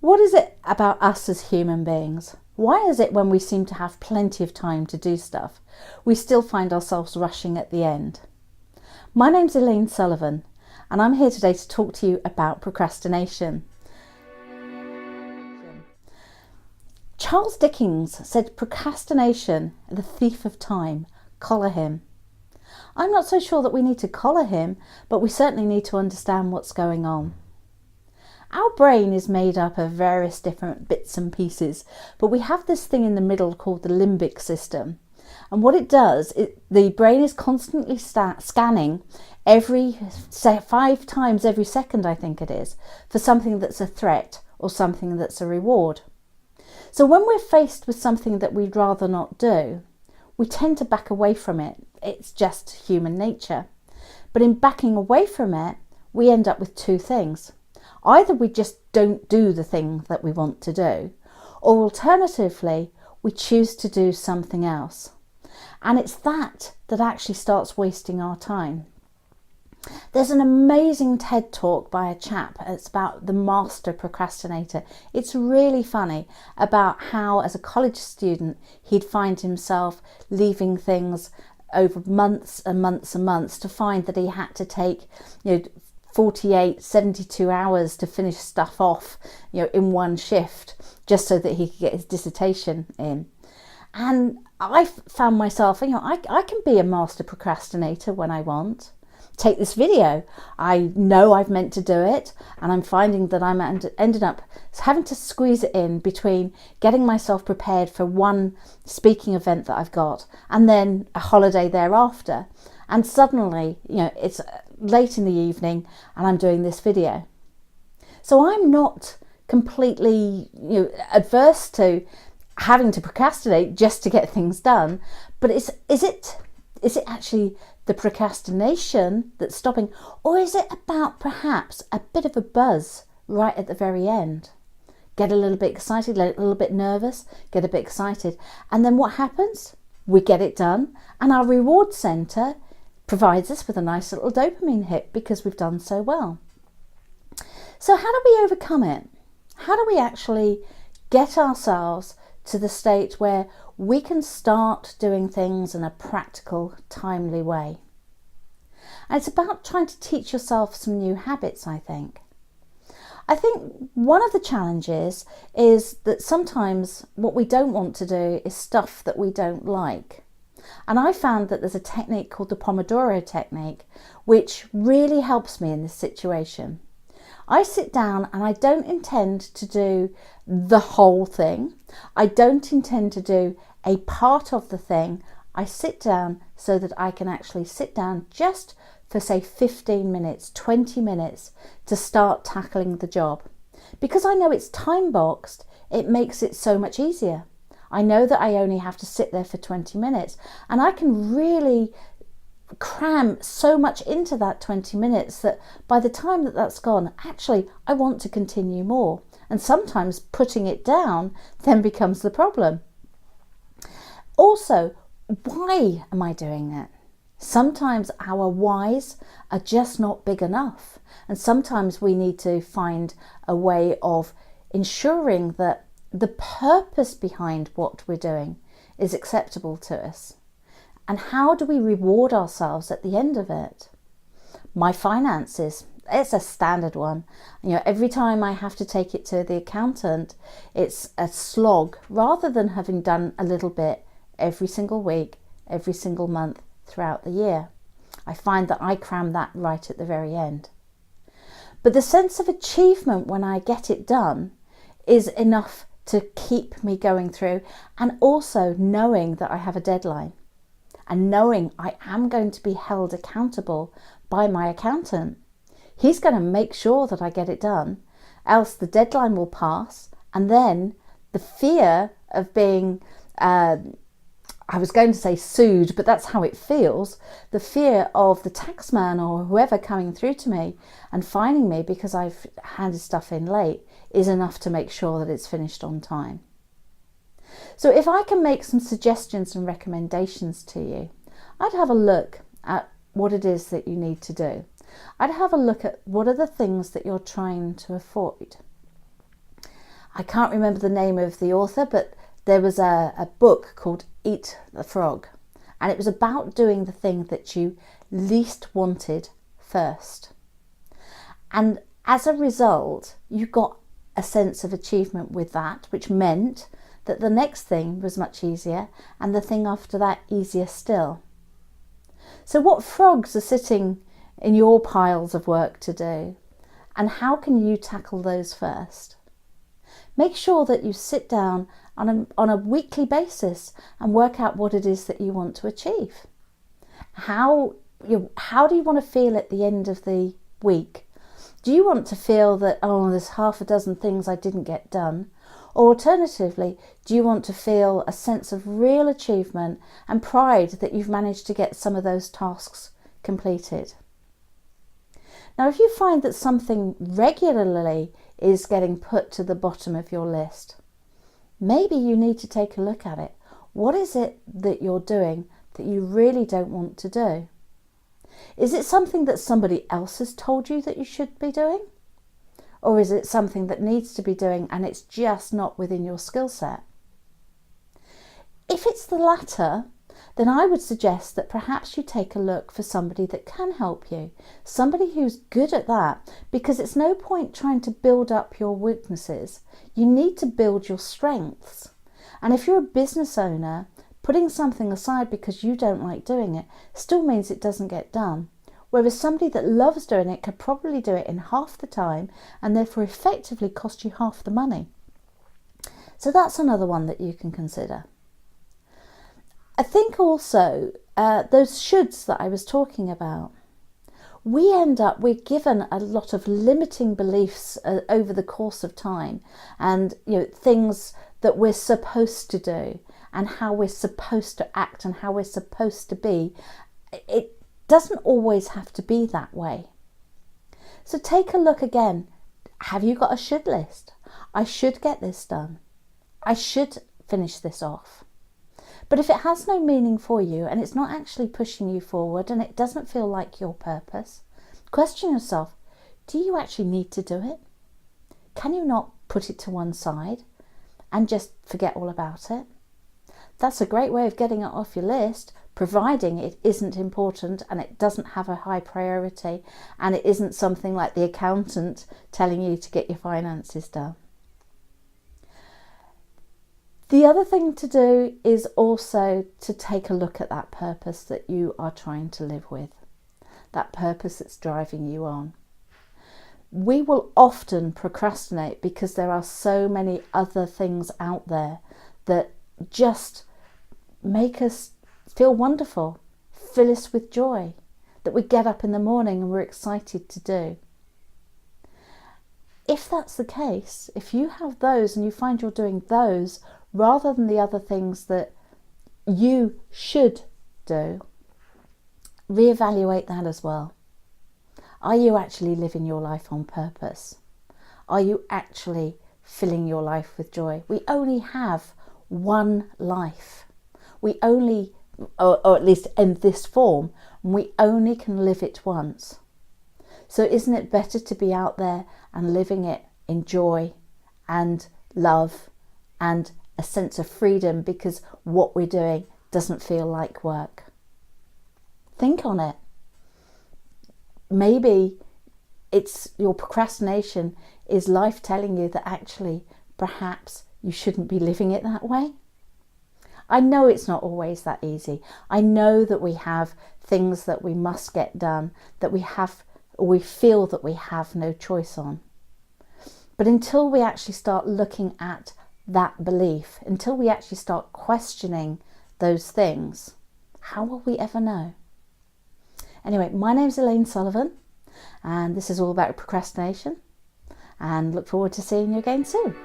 What is it about us as human beings? Why is it when we seem to have plenty of time to do stuff, we still find ourselves rushing at the end? My name's Elaine Sullivan, and I'm here today to talk to you about procrastination. Charles Dickens said, "Procrastination, the thief of time, collar him." I'm not so sure that we need to collar him, but we certainly need to understand what's going on. Our brain is made up of various different bits and pieces, but we have this thing in the middle called the limbic system. And what it does, the brain is constantly scanning every 5 times every second, I think it is, for something that's a threat or something that's a reward. So when we're faced with something that we'd rather not do, we tend to back away from it. It's just human nature. But in backing away from it, we end up with two things. Either we just don't do the thing that we want to do, or alternatively, we choose to do something else. And it's that actually starts wasting our time. There's an amazing TED talk by a chap. It's about the master procrastinator. It's really funny about how, as a college student, he'd find himself leaving things over months and months and months to find that he had to take, 48, 72 hours to finish stuff off, in one shift, just so that he could get his dissertation in. And I found myself, I can be a master procrastinator when I want. Take this video. I know I've meant to do it, and I'm finding that I'm ended up having to squeeze it in between getting myself prepared for one speaking event that I've got and then a holiday thereafter. And suddenly, it's late in the evening and I'm doing this video. So I'm not completely, adverse to having to procrastinate just to get things done, but is it actually the procrastination that's stopping, or is it about perhaps a bit of a buzz right at the very end? Get a little bit excited, a little bit nervous, get a bit excited, and then what happens? We get it done, and our reward centre provides us with a nice little dopamine hit because we've done so well. So how do we overcome it? How do we actually get ourselves to the state where we can start doing things in a practical, timely way? And it's about trying to teach yourself some new habits, I think. I think one of the challenges is that sometimes what we don't want to do is stuff that we don't like. And I found that there's a technique called the Pomodoro technique, which really helps me in this situation. I sit down and I don't intend to do the whole thing. I don't intend to do a part of the thing. I sit down so that I can actually sit down just for, say, 15 minutes, 20 minutes to start tackling the job. Because I know it's time boxed, it makes it so much easier. I know that I only have to sit there for 20 minutes and I can really cram so much into that 20 minutes that by the time that that's gone, actually, I want to continue more. And sometimes putting it down then becomes the problem. Also, why am I doing that? Sometimes our whys are just not big enough. And sometimes we need to find a way of ensuring that the purpose behind what we're doing is acceptable to us. And how do we reward ourselves at the end of it? My finances, it's a standard one. Every time I have to take it to the accountant, it's a slog rather than having done a little bit every single week, every single month throughout the year. I find that I cram that right at the very end. But the sense of achievement when I get it done is enough to keep me going through, and also knowing that I have a deadline and knowing I am going to be held accountable by my accountant. He's going to make sure that I get it done, else the deadline will pass, and then the fear of being, I was going to say sued, but that's how it feels, the fear of the taxman or whoever coming through to me and fining me because I've handed stuff in late is enough to make sure that it's finished on time. So if I can make some suggestions and recommendations to you, I'd have a look at what it is that you need to do. I'd have a look at what are the things that you're trying to avoid. I can't remember the name of the author, but there was a book called Eat the Frog, and it was about doing the thing that you least wanted first. And as a result, you got a sense of achievement with that, which meant that the next thing was much easier and the thing after that easier still. So what frogs are sitting in your piles of work to do, and how can you tackle those first? Make sure that you sit down on a weekly basis and work out what it is that you want to achieve. How do you want to feel at the end of the week? Do you want to feel that, oh, there's half a dozen things I didn't get done? Or alternatively, do you want to feel a sense of real achievement and pride that you've managed to get some of those tasks completed? Now, if you find that something regularly is getting put to the bottom of your list, maybe you need to take a look at it. What is it that you're doing that you really don't want to do? Is it something that somebody else has told you that you should be doing? Or is it something that needs to be doing and it's just not within your skill set? If it's the latter, then I would suggest that perhaps you take a look for somebody that can help you, somebody who's good at that, because it's no point trying to build up your weaknesses. You need to build your strengths. And if you're a business owner, putting something aside because you don't like doing it still means it doesn't get done. Whereas somebody that loves doing it could probably do it in half the time and therefore effectively cost you half the money. So that's another one that you can consider. I think also those shoulds that I was talking about, we're given a lot of limiting beliefs over the course of time, and things that we're supposed to do and how we're supposed to act and how we're supposed to be. It doesn't always have to be that way. So take a look again. Have you got a should list? I should get this done. I should finish this off. But if it has no meaning for you and it's not actually pushing you forward and it doesn't feel like your purpose, question yourself, do you actually need to do it? Can you not put it to one side and just forget all about it? That's a great way of getting it off your list, providing it isn't important and it doesn't have a high priority and it isn't something like the accountant telling you to get your finances done. The other thing to do is also to take a look at that purpose that you are trying to live with, that purpose that's driving you on. We will often procrastinate because there are so many other things out there that just make us feel wonderful, fill us with joy, that we get up in the morning and we're excited to do. If that's the case, if you have those and you find you're doing those rather than the other things that you should do, reevaluate that as well. Are you actually living your life on purpose? Are you actually filling your life with joy? We only have one life. We only, or at least in this form, we only can live it once. So isn't it better to be out there and living it in joy and love and a sense of freedom because what we're doing doesn't feel like work? Think on it. Maybe it's your procrastination is life telling you that actually perhaps you shouldn't be living it that way. I know it's not always that easy. I know that we have things that we must get done, that we feel that we have no choice on. But until we actually start looking at that belief, until we actually start questioning those things, how will we ever know? Anyway, my name's Elaine Sullivan, and this is all about procrastination, and look forward to seeing you again soon.